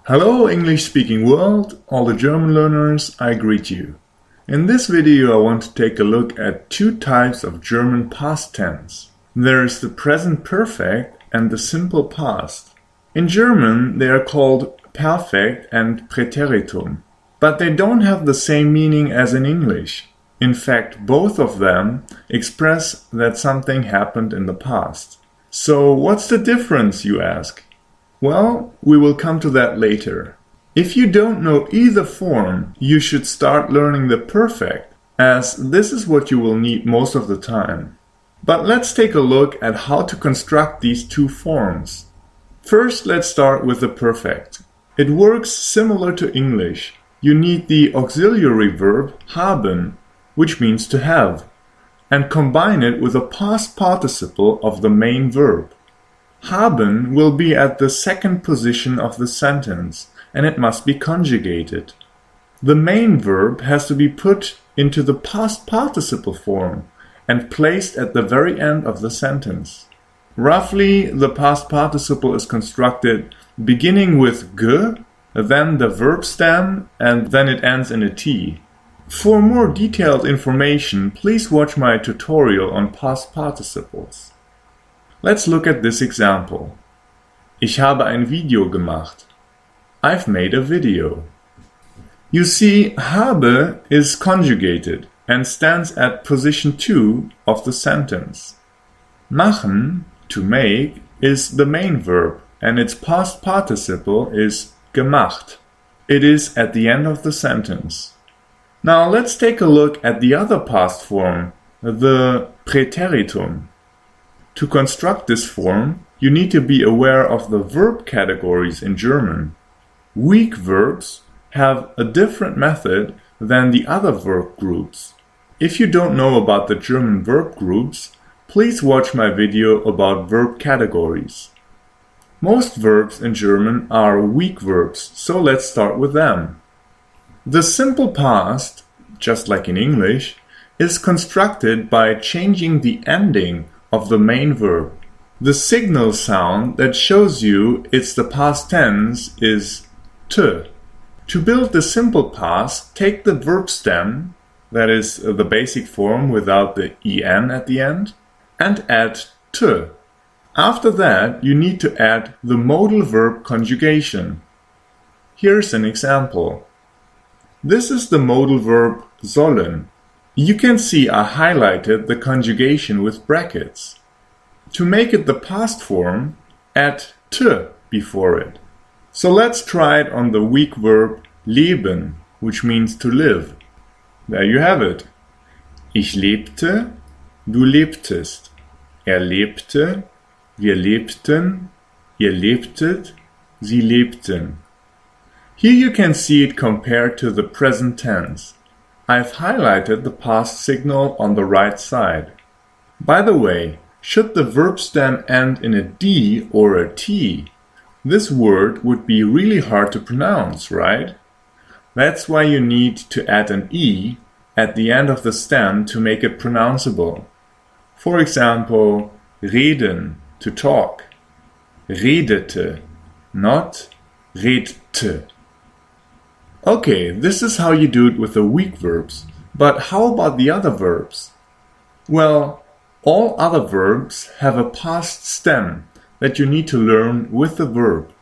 Hello English-speaking world, all the German learners, I greet you. In this video I want to take a look at two types of German past tense. There is the present perfect and the simple past. In German they are called Perfekt and Präteritum, but they don't have the same meaning as in English. In fact, both of them express that something happened in the past. So what's the difference, you ask? Well, we will come to that later. If you don't know either form, you should start learning the perfect, as this is what you will need most of the time. But let's take a look at how to construct these two forms. First, let's start with the perfect. It works similar to English. You need the auxiliary verb haben, which means to have, and combine it with a past participle of the main verb. Haben will be at the second position of the sentence, and it must be conjugated. The main verb has to be put into the past participle form and placed at the very end of the sentence. Roughly, the past participle is constructed beginning with g, then the verb stem, and then it ends in a t. For more detailed information, please watch my tutorial on past participles. Let's look at this example. Ich habe ein Video gemacht. I've made a video. You see, habe is conjugated and stands at position 2 of the sentence. Machen, to make, is the main verb and its past participle is gemacht. It is at the end of the sentence. Now let's take a look at the other past form, the Präteritum. To construct this form, you need to be aware of the verb categories in German. Weak verbs have a different method than the other verb groups. If you don't know about the German verb groups, please watch my video about verb categories. Most verbs in German are weak verbs, so let's start with them. The simple past, just like in English, is constructed by changing the ending of the main verb. The signal sound that shows you it's the past tense is t. To build the simple past, take the verb stem, that is the basic form without the en at the end, and add t. After that, you need to add the modal verb conjugation. Here's an example. This is the modal verb sollen. You can see I highlighted the conjugation with brackets. To make it the past form, add t before it. So let's try it on the weak verb leben, which means to live. There you have it. Ich lebte, du lebtest. Er lebte, wir lebten, ihr lebtet, sie lebten. Here you can see it compared to the present tense. I've highlighted the past signal on the right side. By the way, should the verb stem end in a D or a T, this word would be really hard to pronounce, right? That's why you need to add an E at the end of the stem to make it pronounceable. For example, reden, to talk. Redete, not redte. Okay, this is how you do it with the weak verbs. But how about the other verbs? Well, all other verbs have a past stem that you need to learn with the verb.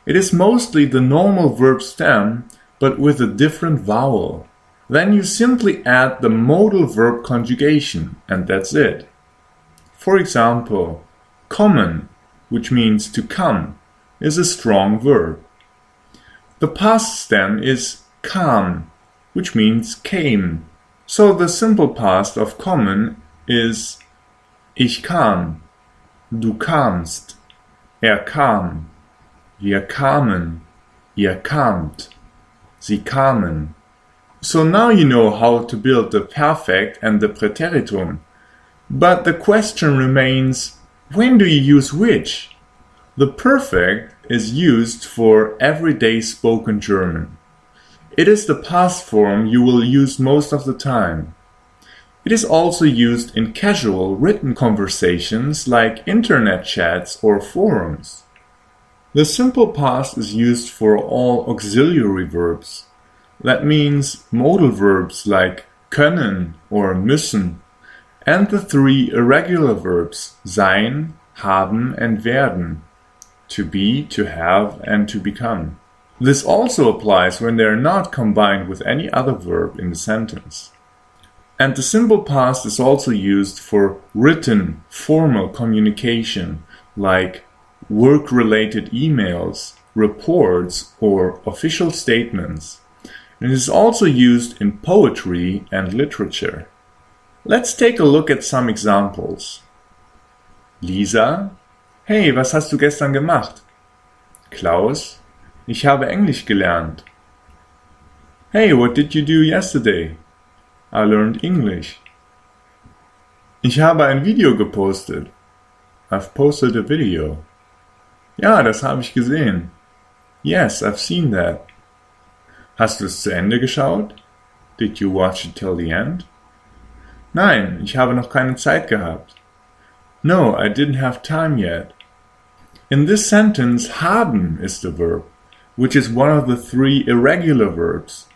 It is mostly the normal verb stem, but with a different vowel. Then you simply add the modal verb conjugation, and that's it. For example, kommen, which means to come, is a strong verb. The past stem is kam, which means came. So the simple past of kommen is ich kam, du kamst, kam, wir kamen, ihr kamt, sie kamen. So now you know how to build the perfect and the Präteritum. But the question remains, when do you use which? The perfect is used for everyday spoken German. It is the past form you will use most of the time. It is also used in casual written conversations like internet chats or forums. The simple past is used for all auxiliary verbs. That means modal verbs like können or müssen, and the three irregular verbs sein, haben and werden, to be, to have and to become. This also applies when they are not combined with any other verb in the sentence. And the simple past is also used for written, formal communication like work-related emails, reports, or official statements. It is also used in poetry and literature. Let's take a look at some examples. Lisa: Hey, was hast du gestern gemacht? Klaus: Ich habe Englisch gelernt. Hey, what did you do yesterday? I learned English. Ich habe ein Video gepostet. I've posted a video. Ja, das habe ich gesehen. Yes, I've seen that. Hast du es zu Ende geschaut? Did you watch it till the end? Nein, ich habe noch keine Zeit gehabt. No, I didn't have time yet. In this sentence, haben is the verb, which is one of the three irregular verbs.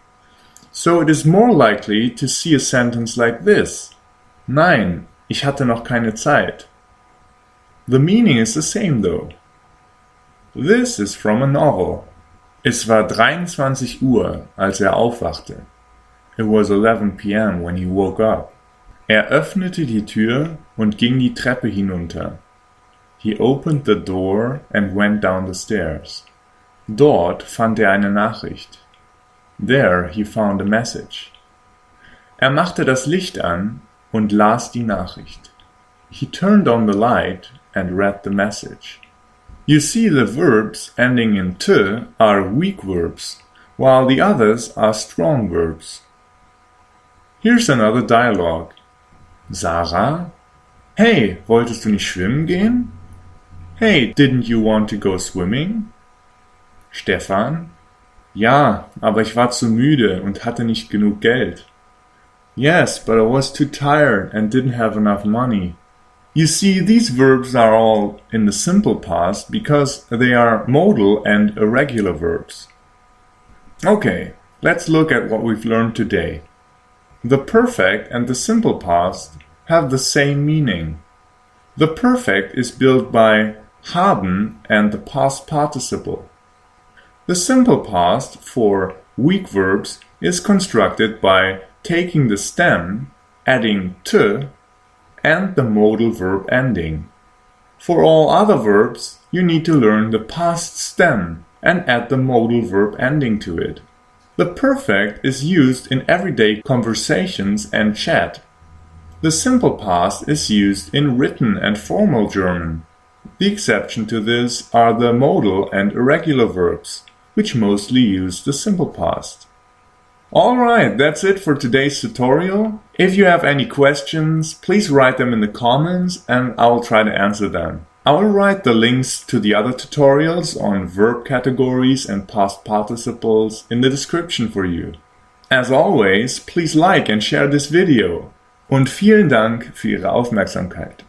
So it is more likely to see a sentence like this. Nein, ich hatte noch keine Zeit. The meaning is the same though. This is from a novel. Es war 23 Uhr, als aufwachte. It was 11 p.m. when he woke up. Öffnete die Tür und ging die Treppe hinunter. He opened the door and went down the stairs. Dort fand eine Nachricht. There he found a message. Machte das Licht an und las die Nachricht. He turned on the light and read the message. You see, the verbs ending in t are weak verbs, while the others are strong verbs. Here's another dialogue. Sarah: Hey, wolltest du nicht schwimmen gehen? Hey, didn't you want to go swimming? Stefan: Ja, aber ich war zu müde und hatte nicht genug Geld. Yes, but I was too tired and didn't have enough money. You see, these verbs are all in the simple past because they are modal and irregular verbs. Okay, let's look at what we've learned today. The perfect and the simple past have the same meaning. The perfect is built by haben and the past participle. The simple past for weak verbs is constructed by taking the stem, adding t, and the modal verb ending. For all other verbs, you need to learn the past stem and add the modal verb ending to it. The perfect is used in everyday conversations and chat. The simple past is used in written and formal German. The exception to this are the modal and irregular verbs, which mostly use the simple past. Alright, that's it for today's tutorial. If you have any questions, please write them in the comments and I will try to answer them. I will write the links to the other tutorials on verb categories and past participles in the description for you. As always, please like and share this video. Und vielen Dank für Ihre Aufmerksamkeit.